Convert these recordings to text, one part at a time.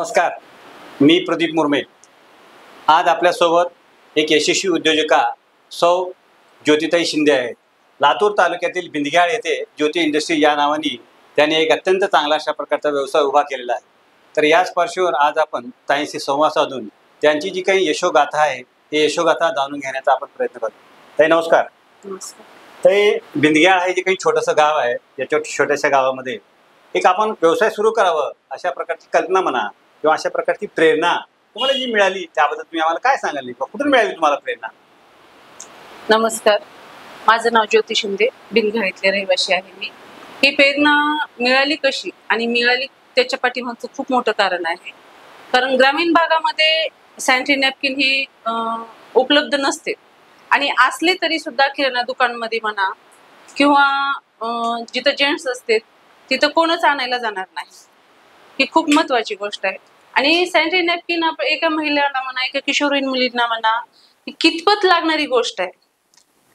नमस्कार, मी प्रदीप मुर्मे। आज आपल्यासोबत एक यशस्वी उद्योजका सौ ज्योतिताई शिंदे आहे। लातूर तालुक्यातील बिंदग्याळ येथे ज्योती इंडस्ट्री या नावाने त्याने एक अत्यंत चांगला अशा प्रकारचा व्यवसाय उभा केलेला आहे। तर याच पार्श्वभूमीवर आज आपण ताईंशी संवाद साधून त्यांची जी काही यशोगाथा आहे ते यशोगाथा जाणून घेण्याचा आपण प्रयत्न करतो। ताई नमस्कार। ताई, बिंदग्याळ हे जे काही छोटंसं गाव आहे, याच्या छोट्याशा गावामध्ये एक आपण व्यवसाय सुरू करावं अशा प्रकारची कल्पना म्हणा किंवा अशा प्रकारची प्रेरणा तुम्हाला जी मिळाली त्याबद्दल तुम्ही आम्हाला काय सांगाल? कुठून मिळाली तुम्हाला प्रेरणा? नमस्कार, माझं नाव ज्योती शिंदे, बिंदग्याळ इथले रहिवासी आहे मी। ही प्रेरणा मिळाली कशी आणि मिळाली त्याच्या पाठीमागचं खूप मोठं कारण आहे। कारण ग्रामीण भागामध्ये सॅनिटरी नॅपकिन ही उपलब्ध नसते आणि असले तरी सुद्धा किराणा दुकानमध्ये म्हणा किंवा जिथं जेंट्स असते तिथं कोणच आणायला जाणार नाही। ही खूप महत्वाची गोष्ट आहे। आणि सॅनिटरी नॅपकिन एका महिलेला म्हणा, एका किशोरवयीन मुलींना म्हणा, ही कितपत लागणारी गोष्ट आहे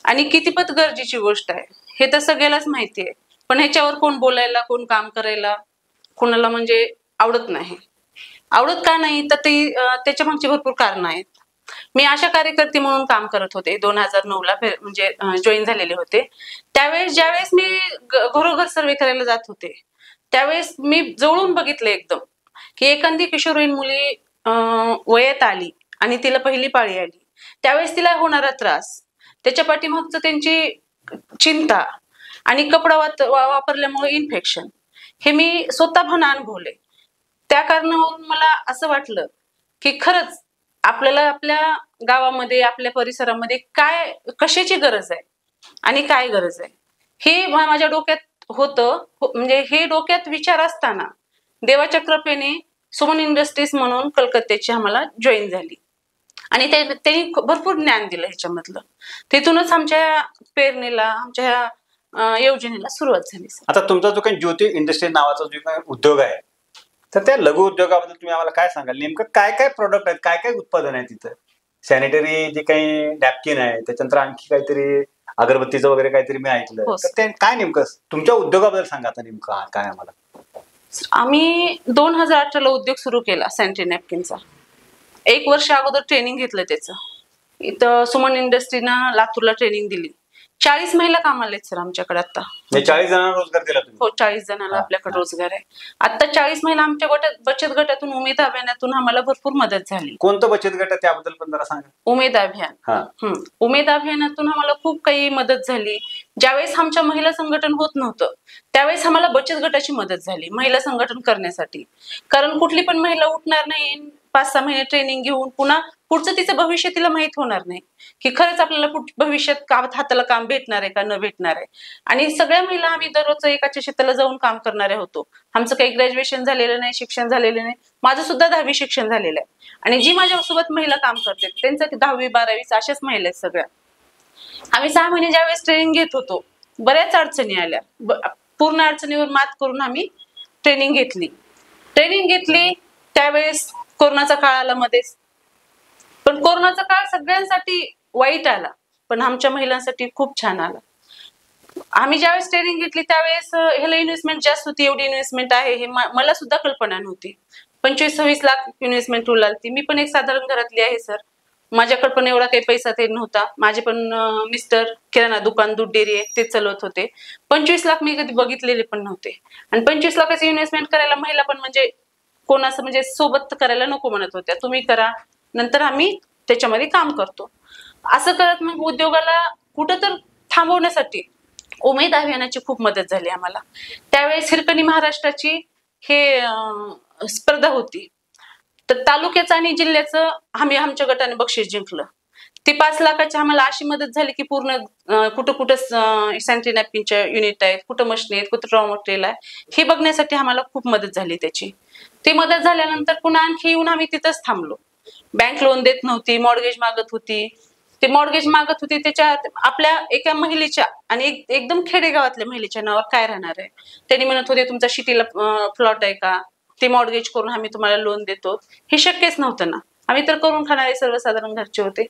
आणि कितपत गरजेची गोष्ट आहे हे तर सगळ्यालाच माहिती आहे। पण ह्याच्यावर कोण बोलायला, कोण काम करायला कोणाला म्हणजे आवडत नाही। आवडत का नाही तर ते त्याच्या मागची भरपूर कारणं आहेत। मी आशा कार्यकर्ती म्हणून काम करत होते 2009ला म्हणजे जॉईन झालेले होते। त्यावेळेस ज्यावेळेस मी घरोघर सर्वे करायला जात होते त्यावेळेस मी जवळून बघितलं एकदम की एखादी किशोरवयीन मुली वयात आली आणि तिला पहिली पाळी आली त्यावेळेस तिला होणारा त्रास, त्याच्या पाठीमागचं त्यांची चिंता आणि कपडा वापरल्यामुळे इन्फेक्शन हे मी स्वतःहून अनुभवले। त्या कारणावरून मला असं वाटलं की खरंच आपल्याला आपल्या गावामध्ये, आपल्या परिसरामध्ये काय कशाची गरज आहे आणि काय गरज आहे हे माझ्या डोक्यात होतं। म्हणजे हे डोक्यात विचार असताना देवाच्या कृपेने सुमन इंडस्ट्रीज म्हणून कलकत्त्याची आम्हाला जॉईन झाली आणि त्यांनी भरपूर ज्ञान दिलं ह्याच्यामधलं। तिथूनच आमच्या प्रेरणेला, आमच्या योजनेला सुरुवात झाली। आता तुमचा जो काही ज्योती इंडस्ट्री नावाचा जो काही उद्योग आहे तर त्या लघु उद्योगाबद्दल तुम्ही आम्हाला काय सांगाल? नेमकं काय काय प्रोडक्ट आहेत, काय काय उत्पादन आहे तिथं? सॅनिटरी जे काही नॅपकिन आहे, त्याच्यानंतर आणखी काहीतरी अगरबत्तीचं वगैरे काहीतरी मी ऐकलं, तर ते काय नेमकं तुमच्या उद्योगाबद्दल सांगा आता नेमकं काय आम्हाला? आम्ही 2018ला उद्योग सुरू केला सॅनिटरी नॅपकिनचा। 1 वर्ष अगोदर ट्रेनिंग घेतलं त्याचं। इथं सुमन इंडस्ट्रीनं लातूरला ट्रेनिंग दिली। 40 महिला कामाला आहेत सर आमच्याकडे आता। 40 जणांना रोजगार दिला तुम्ही? हो, 40 जणांना आपल्याकडे रोजगार आहे। आता 40 महिला आमच्या बचत गटातून, उमेद अभियानातून आम्हाला भरपूर मदत झाली। कोणतं बचत गट आहे त्याबद्दल पण जरा सांगा? उमेद अभियान। उमेद अभियानातून आम्हाला खूप काही मदत झाली। ज्यावेळेस आमच्या महिला संघटन होत नव्हतं त्यावेळेस आम्हाला बचत गटाची मदत झाली महिला संघटन करण्यासाठी। कारण कुठली पण महिला उठणार नाही 5-6 महिने ट्रेनिंग घेऊन पुन्हा पुढचं तिचं भविष्य तिला माहित होणार नाही की खरंच आपल्याला भविष्यात हाताला काम भेटणार आहे का न भेटणार आहे। आणि सगळ्या महिला आम्ही दररोज एकाच्या शेताला जाऊन काम करणारे होतो। आमचं काही ग्रॅज्युएशन झालेलं नाही, शिक्षण झालेलं नाही। माझं सुद्धा 10वी शिक्षण झालेलं आहे आणि जी माझ्यासोबत महिला काम करते त्यांचं 10वी 12वी अशाच महिला आहेत सगळ्या। आम्ही 6 महिने ज्यावेळेस ट्रेनिंग घेत होतो बऱ्याच अडचणी आल्या। पूर्ण अडचणीवर मात करून आम्ही ट्रेनिंग घेतली। त्यावेळेस कोरोनाचा काळ आला मध्येच, पण कोरोनाचा काळ सगळ्यांसाठी वाईट आला पण आमच्या महिलांसाठी खूप छान आला। आम्ही ज्यावेळेस ट्रेनिंग घेतली त्यावेळेस ह्याला इन्व्हेस्टमेंट जास्त होती। एवढी इन्व्हेस्टमेंट आहे हे मला सुद्धा कल्पना नव्हती। 25-26 लाख इन्व्हेस्टमेंट लागली। मी पण एक साधारण घरातली आहे सर, माझ्याकडे पण एवढा काही पैसा ते नव्हता। माझे पण मिस्टर किराणा दुकान, दूध डेअरी ते चालवत होते। 25 लाख मी कधी बघितलेले पण नव्हते आणि 25 लाखाची इन्व्हेस्टमेंट करायला महिला पण म्हणजे कोण असं म्हणजे सोबत करायला नको म्हणत होत्या, तुम्ही करा नंतर आम्ही त्याच्यामध्ये काम करतो। असं करत मग उद्योगाला कुठं तर थांबवण्यासाठी उमेद अभियानाची खूप मदत झाली आम्हाला। त्यावेळेस हिरकणी महाराष्ट्राची हे स्पर्धा होती तर तालुक्याचं आणि जिल्ह्याचं आम्ही आमच्या गटाने बक्षीस जिंकलं। ती 5 लाखाची आम्हाला अशी मदत झाली की पूर्ण कुठं सॅनिटरी नॅपकिनच्या युनिट आहेत, कुठं मशीन आहेत, कुठं रॉ मटेरियल आहे हे बघण्यासाठी आम्हाला खूप मदत झाली त्याची। ती मदत झाल्यानंतर पुन्हा आणखी येऊन आम्ही तिथंच थांबलो। बँक लोन देत नव्हती, मॉर्गेज मागत होती। ते मॉर्गेज मागत होती त्याच्यात आपल्या एका महिलेच्या आणि एकदम खेडेगावातल्या महिलेच्या नावावर काय राहणार आहे। त्यांनी म्हणत होते तुमचा सिटीला प्लॉट आहे का, ते मॉर्गेज करून आम्ही तुम्हाला लोन देतो। हे शक्यच नव्हतं ना, आम्ही तर करून खाणारे सर्वसाधारण घरचे होते।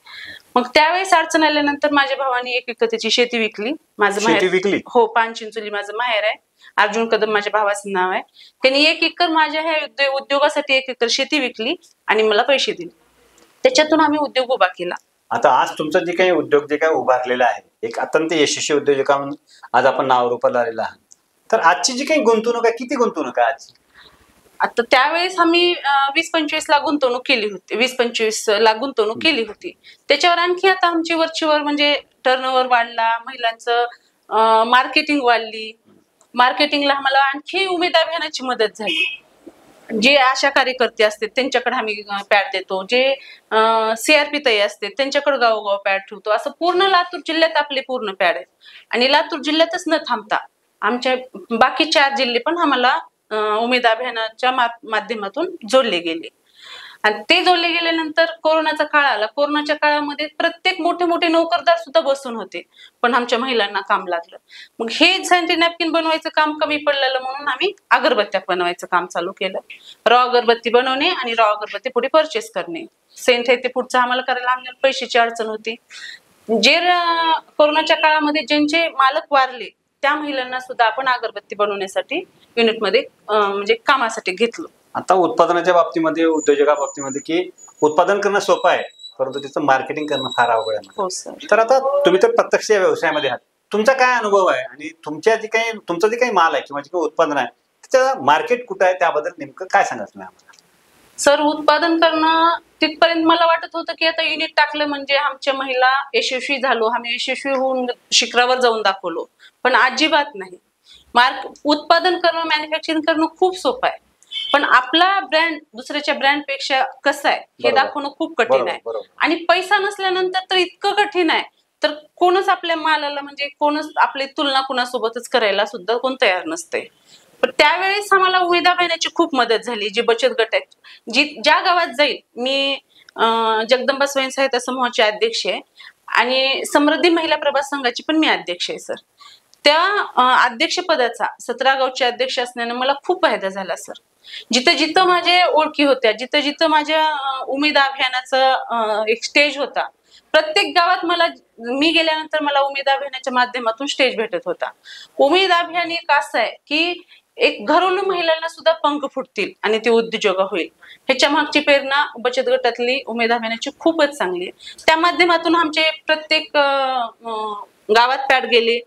मग त्यावेळेस अडचण आल्यानंतर माझ्या भावाने 1 एकर त्याची शेती विकली। माझं माहेर, हो, पानचिंचोली माझं माहेर आहे अर्जुन कदम माझ्या भावाचं नाव आहे. त्यांनी 1 एकर माझ्या ह्या उद्योगासाठी 1 एकर शेती विकली आणि मला पैसे दिले. त्याच्यातून आम्ही उद्योग उभा केला. आता आज तुमचं जे काही उद्योग जे काही उभारलेला आहे, एक अत्यंत यशस्वी उद्योजका म्हणून आज आपण नाव रूपाला आलेलं आहात. तर आजची जी काही गुंतवणूक आहे, किती गुंतवणूक आहे आज? आता त्यावेळेस आम्ही 20-25 लाख गुंतवणूक केली होती. 20-25 लाख गुंतवणूक केली होती. त्याच्यावर आणखी आता आमची वरचीवर म्हणजे टर्नओव्हर वाढला, महिलांचं मार्केटिंग वाढली. मार्केटिंगला आम्हाला आणखी उमेद अभियानाची मदत झाली. जे आशा कार्यकर्ते असते त्यांच्याकडे आम्ही पॅड देतो, जे CRP ताई असते त्यांच्याकडे गावोगाव पॅड ठेवतो. असं पूर्ण लातूर जिल्ह्यात आपले पूर्ण पॅड आहेत. आणि लातूर जिल्ह्यातच न थांबता आमच्या बाकी 4 जिल्हे पण आम्हाला उमेद अभियानाच्या माध्यमातून जोडले गेले. आणि ते जोडले गेल्यानंतर कोरोनाचा काळ आला. कोरोनाच्या काळामध्ये प्रत्येक मोठे नोकरदार सुद्धा बसून होते, पण आमच्या महिलांना काम लागलं. मग हे सॅनिटरी नॅपकिन बनवायचं काम कमी पडलेलं म्हणून आम्ही अगरबत्त्या बनवायचं काम चालू केलं. रॉ अगरबत्ती बनवणे आणि रॉ अगरबत्ती पुढे परचेस करणे. सेंट आहे ते पुढचं आम्हाला करायला आम्हाला पैशाची अडचण होती. जे कोरोनाच्या काळामध्ये ज्यांचे मालक वारले त्या महिलांना सुद्धा आपण अगरबत्ती बनवण्यासाठी युनिटमध्ये म्हणजे कामासाठी घेतलं. आता उत्पादनाच्या बाबतीमध्ये, उद्योजका बाबतीमध्ये, की उत्पादन करणं सोपं आहे, परंतु त्याचं मार्केटिंग करणं फार अवघड आहे. हो सर. तर आता तुम्ही तर प्रत्यक्ष या व्यवसायामध्ये आहात, तुमचा काय अनुभव आहे आणि तुमच्या तुमचं जे काही माल आहे किंवा जे काही उत्पादन आहे त्याचं मार्केट कुठं आहे, त्याबद्दल नेमकं काय सांगाल तुम्ही आम्हाला? सर, उत्पादन करणं तिथपर्यंत मला वाटत होतं की आता युनिट टाकलं म्हणजे आमच्या महिला यशस्वी झालो, आम्ही यशस्वी होऊन शिखरावर जाऊन दाखवलो, पण अजिबात नाही. उत्पादन करणं, मॅन्युफॅक्चरिंग करणं खूप सोपं आहे, पण आपला ब्रँड दुसऱ्याच्या ब्रँडपेक्षा कसं आहे हे दाखवणं खूप कठीण आहे. आणि पैसा नसल्यानंतर तर इतकं कठीण आहे, तर कोणच आपल्या मालाला म्हणजे कोणच आपली तुलना कुणासोबतच करायला सुद्धा कोण तयार नसते. पण त्यावेळेस आम्हाला उमेद अभियानाची खूप मदत झाली. जे बचत गट आहेत, ज्या गावात जाईल, मी जगदंबा स्वयं सहायता समूहाची अध्यक्ष आहे आणि समृद्धी महिला प्रभा संघाची पण मी अध्यक्ष आहे सर. त्या अध्यक्षपदाचा 17 गावचे अध्यक्ष असण्याने मला खूप फायदा झाला सर. जिथं जिथं माझ्या ओळखी होत्या, जिथं जिथं माझ्या उमेद अभियानाचा एक स्टेज होता, प्रत्येक गावात मी गेल्यानंतर मला उमेद अभियानाच्या माध्यमातून स्टेज भेटत होता. उमेद अभियान एक असं आहे की एक घरोलू महिलांना सुद्धा पंख फुटतील आणि ते उद्योजक होईल. ह्याच्या मागची प्रेरणा बचत गटातली उमेद अभियानाची खूपच चांगली आहे. त्या माध्यमातून आमचे प्रत्येक गावात पॅड गेले.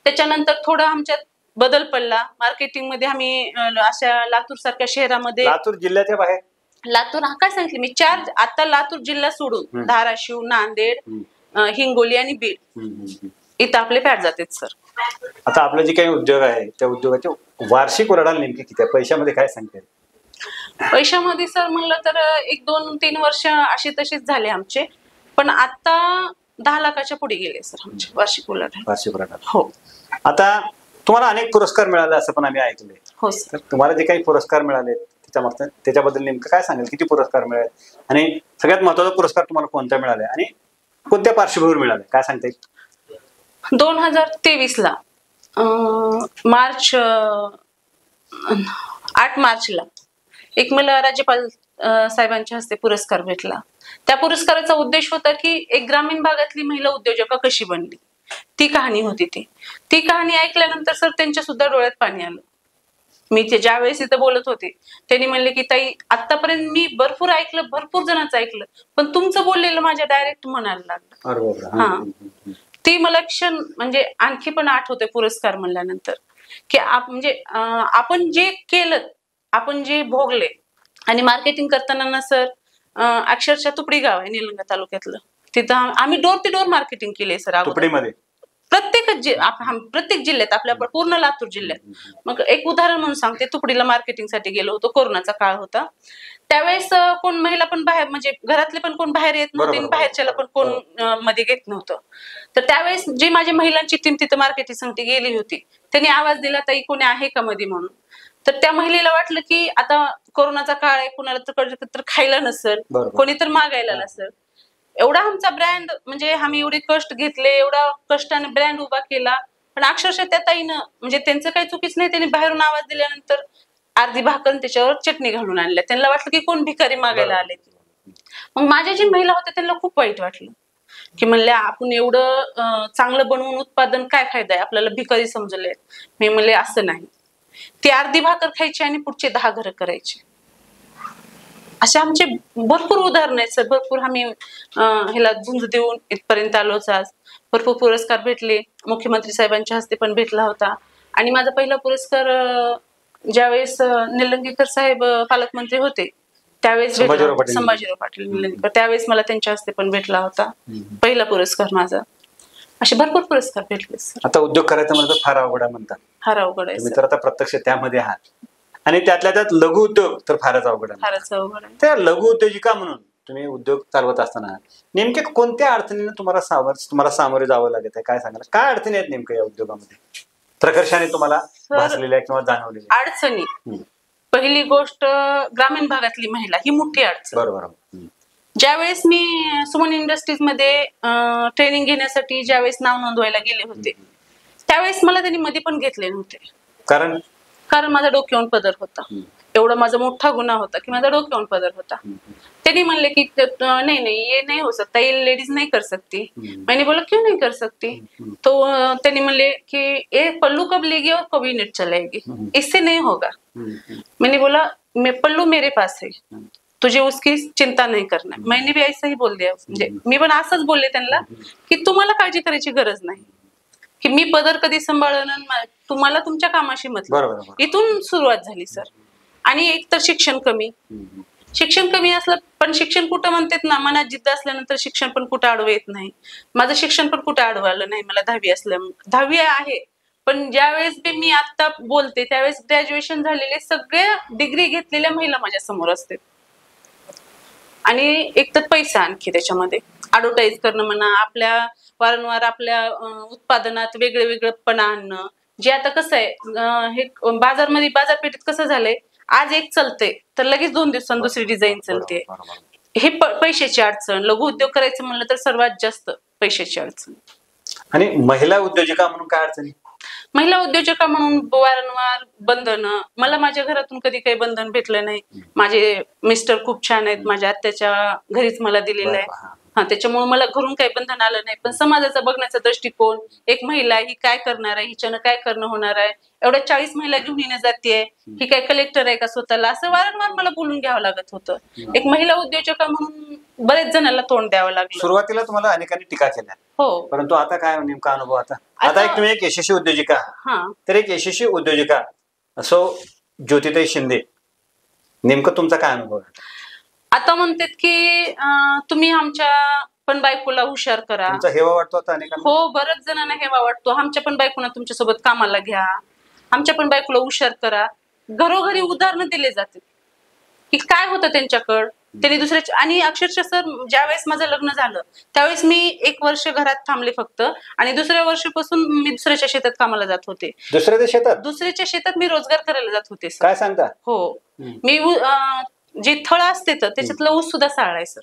त्याच्यानंतर थोडं आमच्यात बदल पडला. मार्केटिंग मध्ये आम्ही अशा लातूर सारख्या शहरामध्ये, लातूर जिल्ह्याच्या बाहेर, लातूर काय सांगितलं मी, 4 आता लातूर जिल्हा सोडून धाराशिव, नांदेड, हिंगोली आणि बीड इथं आपले पॅड जातात सर. आता आपलं जे काही उद्योग आहे त्या उद्योगाचे वार्षिक उलाढाल नेमकी किती आहे, पैशामध्ये काय सांगते? पैशामध्ये सर म्हणलं तर 1-2-3 वर्ष अशी तशीच झाले आमचे, पण आता 10 लाखाच्या पुढे गेले सर आमचे वार्षिक उलाढाल. हो. आता तुम्हाला अनेक पुरस्कार मिळाले असं पण आम्ही ऐकले. हो सर. तुम्हाला जे काही पुरस्कार मिळाले त्याच्याबद्दल नेमकं काय सांगेल? किती पुरस्कार मिळाले आणि सगळ्यात महत्वाचा पुरस्कार तुम्हाला कोणता मिळाला आणि कोणत्या पार्श्वभूमीवर मिळाले, काय सांगता येईल? 2023 ला 8 मार्चला एक मला राज्यपाल साहेबांच्या हस्ते पुरस्कार भेटला. त्या पुरस्काराचा उद्देश होता की एक ग्रामीण भागातली महिला उद्योजका कशी बनली, ती कहाणी होती. ती कहाणी ऐकल्यानंतर सर त्यांच्या सुद्धा डोळ्यात पाणी आलं. मी ते ज्यावेळेस इथं बोलत होते त्यांनी म्हणले की ताई, आतापर्यंत मी भरपूर ऐकलं, भरपूर जणांचं ऐकलं, पण तुमचं बोललेलं माझ्या डायरेक्ट म्हणायला लागलं. हा, ती मला क्षण म्हणजे आणखी पण आठवते पुरस्कार म्हणल्यानंतर की म्हणजे आपण जे केलं, आपण जे भोगले. आणि मार्केटिंग करताना ना सर, अक्षरशः तुपडी गाव आहे निलंगा तालुक्यातलं, तिथं आम्ही डोर टू डोर मार्केटिंग केले सर. प्रत्येक जिल्ह्यात, आपल्या पूर्ण लातूर जिल्ह्यात. मग एक उदाहरण म्हणून सांगते, तुकडीला मार्केटिंगसाठी गेलो होतो, कोरोनाचा काळ होता. त्यावेळेस कोण महिला पण बाहेर, म्हणजे घरातले पण कोण बाहेर येत नव्हते, बाहेरच्याला पण कोण मध्ये घेत नव्हतं. तर त्यावेळेस जी माझी महिलांची टीम तिथं मार्केटिंगसाठी गेली होती, त्यांनी आवाज दिला, ताई कोणी आहे का मध्ये म्हणून. तर त्या महिलेला वाटलं की आता कोरोनाचा काळ आहे, कुणाला तर खायला नसेल, कोणी तर मागायला नसेल. एवढा आमचा ब्रँड, म्हणजे आम्ही एवढे कष्ट घेतले, एवढा कष्टाने ब्रँड उभा केला, पण अक्षरशः त्या ताईनं, म्हणजे त्यांचं काही चुकीच नाही, त्यांनी बाहेरून आवाज दिल्यानंतर अर्धी भाकर त्याच्यावर चटणी घालून आणल्या. त्यांना वाटलं की कोण भिकारी मागायला आले. मग माझ्या जी महिला होत्या त्यांना खूप वाईट वाटलं की म्हणल्या, आपण एवढं चांगलं बनवून उत्पादन, काय फायदा आहे, आपल्याला भिकारी समजले. मी म्हणले असं नाही, ती अर्धी भाकर खायची आणि पुढचे 10 घरं करायची. असे आमचे भरपूर उदाहरण आहेत सर. भरपूर आम्ही ह्याला झुंज देऊन इथपर्यंत आलोच आज. भरपूर पुरस्कार भेटले, मुख्यमंत्री साहेबांच्या हस्ते पण भेटला होता. आणि माझा पहिला पुरस्कार ज्यावेळेस निलंगेकर साहेब पालकमंत्री होते त्यावेळेस संभाजीराव पाटील निलंगेकर, त्यावेळेस मला त्यांच्या हस्ते पण भेटला होता पहिला पुरस्कार माझा. असे भरपूर पुरस्कार भेटले सर. आता उद्योग करायचं म्हणजे फार अवघड आहे म्हणतात. फार अवघड आहे तुम्ही तर आता प्रत्यक्ष त्यामध्ये आहात. आणि त्यातल्या त्यात लघु उद्योग तर फारच अवघड आहे. फारच अवघड आहे. त्या लघु उद्योजिका म्हणून तुम्ही उद्योग चालवत असताना नेमके कोणत्या अडचणीने तुम्हाला सामोरे जावं लागत आहे? काय सांगाल? काय अडचणी आहेत नेमक्या या उद्योगामध्ये प्रकर्षाने तुम्हाला भासलेल्या किंवा जाणवलेल्या अडचणी? पहिली गोष्ट, ग्रामीण भागातली महिला ही मोठी अडचण. बरोबर. ज्यावेळेस मी सुमन इंडस्ट्रीज मध्ये ट्रेनिंग घेण्यासाठी ज्यावेळेस नाव नोंदवायला गेले होते त्यावेळेस मला त्यांनी मध्ये पण घेतले नव्हते. कारण माझा डोक्यावरून पदर होता. एवढा माझा मोठा गुन्हा होता की माझा डोक्यावरून पदर होता. त्यांनी म्हणले की नहीं ये नहीं हो सकता, ये लेडीज नहीं कर सकती. मैंने बोला क्यों नहीं कर सकती? तो त्यांनी म्हणले कि ये पल्लू कब लेगी और कब यूनिट चलाएगी, इससे नहीं होगा. मैंने बोला पल्लू मेरे पास है, तुझे उसकी चिंता नहीं करना. मैंने भी ऐसा ही बोल दिया. म्हणजे मी पण असंच बोलले त्यांना की तुम्हाला काळजी करायची गरज नाही, की मी पदर कधी सांभाळणार, तुम्हाला तुमच्या कामाशी मतलब. इथून सुरुवात झाली सर. आणि एक तर शिक्षण कमी असलं, पण शिक्षण कुठं म्हणतात ना, मनात जिद्द असल्यानंतर शिक्षण पण कुठं आडवं येत नाही. माझं शिक्षण पण कुठं आडवं आलं नाही. मला 10वी असल्यामुळे 10वी आहे, पण ज्यावेळेस मी आता बोलते त्यावेळेस ग्रॅज्युएशन झालेले सगळ्या डिग्री घेतलेल्या महिला माझ्या समोर असते. आणि एक तर पैसा आणखी त्याच्यामध्ये ऍडव्हर्टाईज करणं म्हणा, आपल्या वारंवार आपल्या उत्पादनात वेगळेपणा आणणं. जे आता कसं आहे, हे बाजारपेठेत कसं झालंय, आज एक चलते तर लगेच 2 दिवसांनी दुसरी डिझाईन चलते. हे पैशाची अडचण. लघु उद्योग करायचं म्हणलं तर सर्वात जास्त पैशाची अडचण. आणि महिला उद्योजिका म्हणून काय अडचणी? महिला उद्योजका म्हणून वारंवार बंधन. मला माझ्या घरातून कधी काही बंधन भेटलं नाही. माझे मिस्टर खूप छान आहेत, माझ्या आत्याच्या घरीच मला दिलेलं आहे. त्याच्यामुळे मला घरून काही बंधन आलं नाही. पण समाजाचा बघण्याचा दृष्टिकोन, एक महिला ही काय करणार आहे, हिच्यानं काय करणं होणार आहे, एवढ्या 40 महिला घेऊन येणं जाते, ही काय कलेक्टर आहे का स्वतःला, असं वारंवार मला बोलून घ्यावं लागत होतं. एक महिला उद्योजका म्हणून बरेच जणांना तोंड द्यावं लागलं. सुरुवातीला तुम्हाला अनेकांनी टीका केल्या, हो, परंतु आता काय नेमका अनुभव? आता एक तुम्ही एक यशस्वी उद्योजिका, तर एक यशस्वी उद्योजिका असो ज्योतिताई शिंदे, नेमकं तुमचा काय अनुभव आहे? आता म्हणतात की तुम्ही आमच्या पण बायकोला हुशार करा. तुमचा हेवा वाटतो आता अनेकांना? हो, बरेच जणांना हेवा वाटतो. आमच्या पण बायकोना तुमच्यासोबत कामाला घ्या, आमच्या पण बायकोला हुशार करा. घरोघरी उदाहरणं दिले जाते की काय होतं त्यांच्याकडं, त्यांनी दुसऱ्याच्या. आणि अक्षरशः सर, ज्यावेळेस माझं लग्न झालं त्यावेळेस मी 1 वर्ष घरात थांबले फक्त, आणि दुसऱ्या वर्षापासून मी दुसऱ्याच्या शेतात कामाला जात होते. दुसऱ्याच्या शेतात मी रोजगार करायला जात होते सर. काय सांगता? हो, मी जे थळ असते तर त्याच्यातलं ऊस सुद्धा साळाय सर.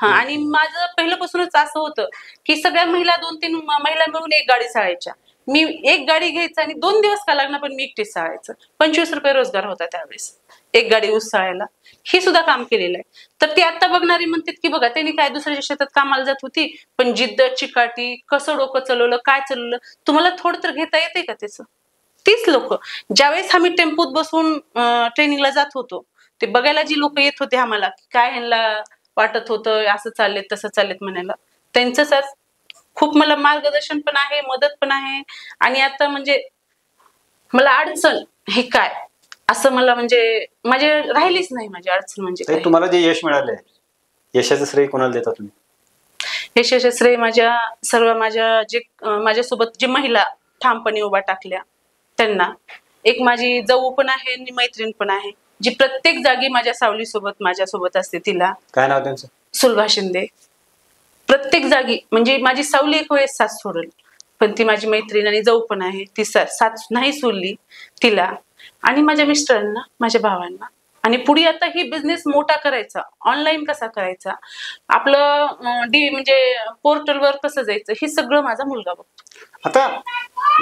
आणि माझं पहिल्यापासूनच असं होतं की सगळ्या महिला 2-3 महिला मिळून एक गाडी साळायच्या. मी एक गाडी घ्यायचं आणि 2 दिवस का लागणार, पण मी एकटीच साळायचं. 25 रुपये रोजगार होता त्यावेळेस एक गाडी ऊस साळायला. ही सुद्धा काम केलेलं आहे. तर ती आता बघणारी म्हणतात की बघा, त्यांनी काय दुसऱ्याच्या शेतात कामाला जात होती, पण जिद्द, चिकाटी, कसं डोकं चालवलं, काय चालवलं, तुम्हाला थोडं तर घेता येते का त्याचं? तीच लोक ज्यावेळेस आम्ही टेम्पोत बसून ट्रेनिंगला जात होतो, ते बघायला जी लोक येत होते आम्हाला, काय ह्यांना वाटत होतं असं चाललेत तसं चाललेत म्हणायला, त्यांचंच आज खूप मला मार्गदर्शन पण आहे, मदत पण आहे. आणि आता म्हणजे मला अडचण हे काय असं मला म्हणजे माझे राहिलीच नाही माझी अडचण. म्हणजे तुम्हाला जे यश मिळाले, यशाचं श्रेय कोणाला देता तुम्ही? यशाचं श्रेय माझ्यासोबत जी महिला ठामपणे उभा टाकल्या त्यांना. एक माझी जाऊ पण आहे आणि मैत्रीण पण आहे, जी प्रत्येक जागी माझ्या सावलीसोबत माझ्यासोबत असते. तिला काय नाव त्यांचं? सुलभा शिंदे. प्रत्येक जागी म्हणजे माझी सावली एक वेळेस साथ सोडल, पण ती माझी मैत्रीण आणि जाऊ पण आहे, ती साथ नाही सोडली तिला. आणि माझ्या मिस्टरांना, माझ्या भावांना. आणि पुढे आता ही बिझनेस मोठा करायचा, ऑनलाईन कसा करायचा, आपलं म्हणजे पोर्टलवर कसं जायचं, हे सगळं माझा मुलगा बघतो. आता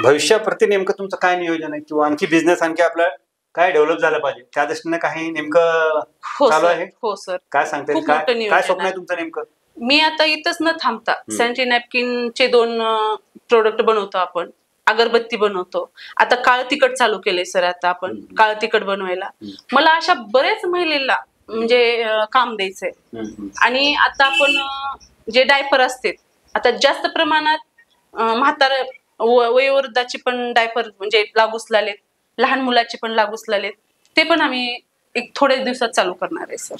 भविष्याप्रती नेमकं तुमचं काय नियोजन आहे, किंवा आणखी बिझनेस आणखी आपलं काय डेव्हलप झालं पाहिजे, त्या दृष्टीने काही नेमकं चालू आहे? हो सर. काय सांगता येईल, काय स्वप्न आहे तुमचं नेमकं? मी आता इथंच न थांबता सॅनिटरी नॅपकिनचे 2 प्रोडक्ट बनवतो आपण. अगरबत्ती बनवतो, आता काळ तिखट चालू केलंय सर, आता आपण काळ तिखट बनवायला. मला अशा बऱ्याच महिलेला म्हणजे काम द्यायचंय. आणि आता आपण जे डायपर असते, आता जास्त प्रमाणात म्हातारा वयोवृद्धाचे पण डायपर म्हणजे लागूच लागलेत, लहान मुलाचे पण लागूच लागलेत. ते पण आम्ही एक थोड्या दिवसात चालू करणार आहे सर.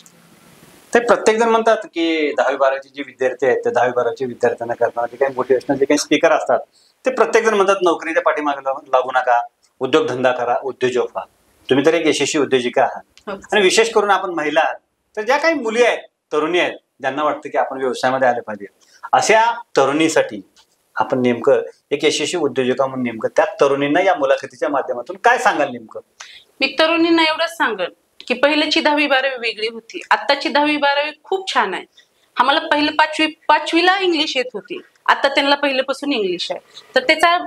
ते प्रत्येक जण म्हणतात की 10वी-12वीचे जे विद्यार्थी आहेत, त्या 10वी-12वीच्या विद्यार्थ्यांना करताना जे काही मोटिवेशनल जे काही स्पीकर असतात, ते प्रत्येक जण म्हणतात नोकरीच्या पाठीमागे लागू नका, उद्योगधंदा करा, उद्योजक व्हा. तुम्ही तर एक यशस्वी उद्योजिका आहात. आणि विशेष करून आपण महिला आहात, तर ज्या काही मुली आहेत, तरुणी आहेत, ज्यांना वाटतं की आपण व्यवसायामध्ये आले पाहिजे, अशा तरुणीसाठी आपण नेमकं एक यशस्वी उद्योजका म्हणून नेमकं त्या तरुणींना या मुलाखतीच्या माध्यमातून काय सांगाल नेमकं? मी तरुणींना एवढंच सांगेन की पहिल्याची 10वी-12वी वेगळी होती, आत्ताची 10वी-12वी खूप छान आहे. आम्हाला पहिलं पाचवीला इंग्लिश येत होती, आता त्यांना पहिल्यापासून इंग्लिश आहे. तर त्याचा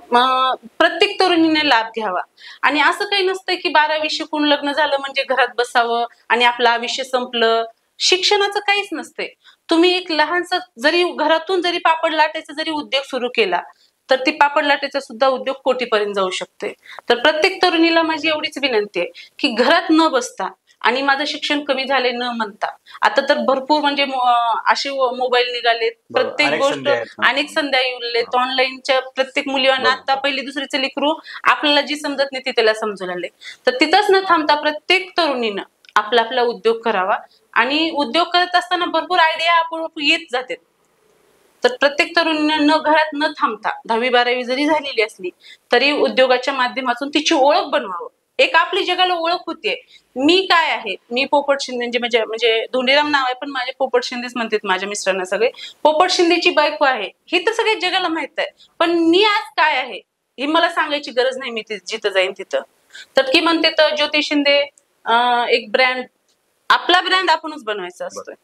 प्रत्येक तरुणीने लाभ घ्यावा. आणि असं काही नसतं की 12वी शिकून लग्न झालं म्हणजे घरात बसावं आणि आपलं आयुष्य संपलं. शिक्षणाचं काहीच नसते. तुम्ही एक लहानसा जरी घरातून जरी पापड लाटायचा जरी उद्योग सुरू केला तर ती पापड लाटायचा सुद्धा उद्योग कोटीपर्यंत जाऊ शकते. तर प्रत्येक तरुणीला माझी एवढीच विनंती आहे की घरात न बसता आणि माझं शिक्षण कमी झाले न म्हणता, आता तर भरपूर म्हणजे असे मोबाईल निघालेत, प्रत्येक गोष्ट अनेक संध्या उरलेत ऑनलाईनच्या. प्रत्येक मुलींना आता पहिली दुसरीचं लेकरू आपल्याला जी समजत नाही ती त्याला समजू लागले. तर तिथंच न थांबता प्रत्येक तरुणीनं आपला आपला उद्योग करावा. आणि उद्योग करत असताना भरपूर आयडिया आपोआप येत जातात. तर प्रत्येक तरुणीनं न घरात न थांबता 10वी-12वी जरी झालेली असली तरी उद्योगाच्या माध्यमातून तिची ओळख बनवावं. एक आपली जगाला ओळख होतीये, मी काय आहे. मी पोपट शिंदे म्हणजे धोंडीराम नाव आहे पण माझे पोपट शिंदेच म्हणतात माझ्या मिस्टरांना सगळे. पोपट शिंदेची बायको आहे ही तर सगळ्या जगाला माहित आहे, पण मी आज काय आहे ही मला सांगायची गरज नाही. मी जिथं जाईन तिथं तर की म्हणते तर ज्योती शिंदे एक ब्रँड, आपला ब्रँड आपणच बनवायचा असतोय.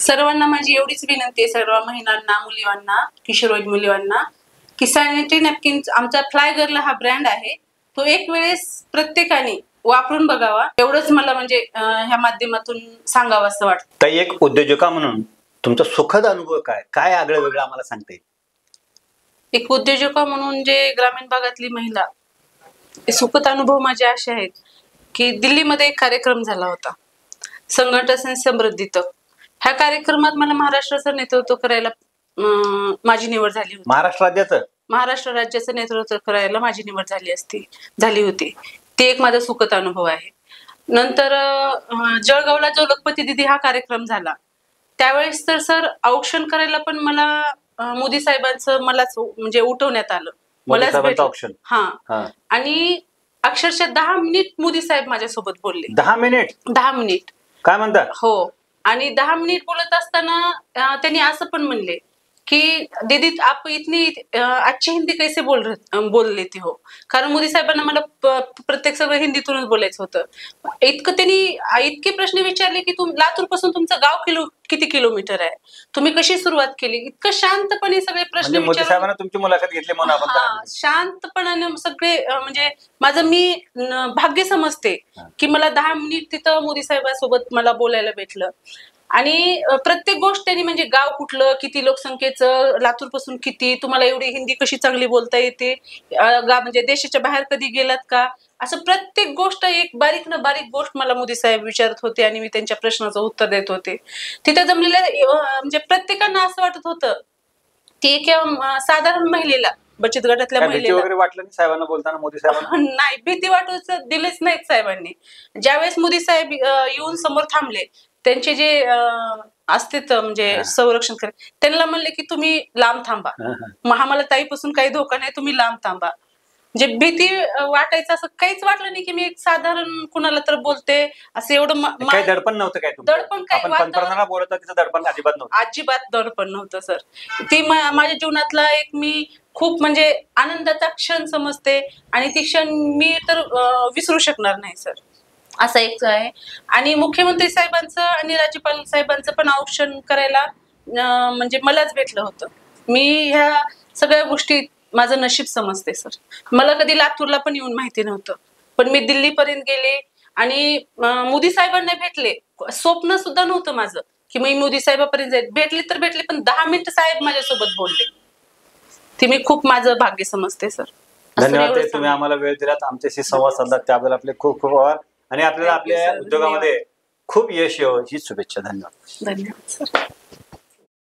सर्वांना माझी एवढीच विनंती आहे, सर्व महिलांना, मुलींना, किशोरवयीन मुलींना, की सॅनिटरी नॅपकिन आमचा फ्लाय गर्ल हा ब्रँड आहे, तो एक वेळेस प्रत्येकाने वापरून बघावा. एवढंच मला म्हणजे ह्या माध्यमातून सांगावं असं वाटतं. ताई, एक उद्योजका म्हणून तुमचा सुखद अनुभव काय आगळं वेगळं आम्हाला सांगता येईल? एक उद्योजका म्हणून जे ग्रामीण भागातली महिला, सुखद अनुभव माझे असे आहेत की दिल्लीमध्ये एक कार्यक्रम झाला होता, संघटन समृद्धीत. ह्या कार्यक्रमात मला महाराष्ट्राचं नेतृत्व करायला माझी निवड झाली होती. महाराष्ट्र राज्याचं नेतृत्व करायला माझी निवड झाली होती. ते एक माझा सुखद अनुभव आहे. नंतर जळगावला जो लखपती दिदी हा कार्यक्रम झाला त्यावेळेस तर सर औक्षण करायला पण मला मोदी साहेबांचं मलाच म्हणजे उठवण्यात आलं. मलाच ऑप्शन. हा. आणि अक्षरशः 10 मिनिट मोदी साहेब माझ्यासोबत बोलले. 10 मिनिट काय म्हणतात? हो. आणि 10 मिनिट बोलत असताना त्यांनी असं पण म्हणले की दीदी आप इतनी अच्छी हिंदी कैसे बोल लेती हो. कारण मोदी साहेबांना मला प्रत्येक सगळं हिंदीतूनच बोलायचं होतं. इतके प्रश्न विचारले की लातूर पासून तुमचं गाव किती किलोमीटर आहे, तुम्ही कशी सुरुवात केली, इतकं शांतपणे सगळे प्रश्न विचारले. तुमची मुलाखत घेतली म्हणून आपण शांतपणाने सगळे म्हणजे माझं मी भाग्य समजते की मला 10 मिनिट तिथं मोदी साहेबांसोबत मला बोलायला भेटलं. आणि प्रत्येक गोष्ट त्यांनी म्हणजे गाव कुठलं, किती लोकसंख्येचं, लातूर पासून किती, तुम्हाला एवढी हिंदी कशी चांगली बोलता येते, म्हणजे देशाच्या बाहेर कधी गेलात का, असं प्रत्येक गोष्ट एक बारीक न बारीक गोष्ट मला मोदी साहेब विचारत होते आणि मी त्यांच्या प्रश्नाचं उत्तर देत होते. तिथे जमलेल्या म्हणजे प्रत्येकांना असं वाटत होतं की एक साधारण महिलेला, बचत गटातल्या महिलेला वाटलं साहेबांना बोलताना मोदी साहेबांना नाही भीती वाटूच दिलीच नाहीत साहेबांनी. ज्यावेळेस मोदी साहेब येऊन समोर थांबले, त्यांचे जे असते म्हणजे संरक्षण करे, त्यांना म्हणले की तुम्ही लांब थांबा, आम्हाला ताईपासून काही धोका नाही, तुम्ही लांब थांबा. म्हणजे भीती वाटायचं असं काहीच वाटलं नाही की मी एक साधारण कुणाला तर बोलते असं. एवढं दडपण नव्हतं काय? दडपण काय बोलत तिचं दडपण अजिबात नव्हतं. अजिबात दडपण नव्हतं सर. ती माझ्या जीवनातला एक मी खूप म्हणजे आनंदाचा क्षण समजते आणि ती क्षण मी तर विसरू शकणार नाही सर, असं एक आहे. आणि मुख्यमंत्री साहेबांचं आणि राज्यपाल साहेबांचं पण औक्षण करायला म्हणजे मलाच भेटलं होतं. मी ह्या सगळ्या गोष्टी माझं नशीब समजते सर. मला कधी लातूरला पण येऊन माहिती नव्हतं, पण मी दिल्लीपर्यंत गेले आणि मोदी साहेबांना भेटले. स्वप्न सुद्धा नव्हतं माझं की मी मोदी साहेबापर्यंत जाईल. भेटले तर भेटले, पण 10 मिनिट साहेब माझ्यासोबत बोलले. ते मी खूप माझं भाग्य समजते सर. धन्यवाद एवढं ताई, तुम्ही आम्हाला वेळ दिलात, आमच्याशी संवाद साधलात त्याबद्दल आपले खूप खूप आभार आणि आपल्याला Thank you, आपल्या sir. उद्योगामध्ये खूप यश येवो ही शुभेच्छा. धन्यवाद. धन्यवाद सर.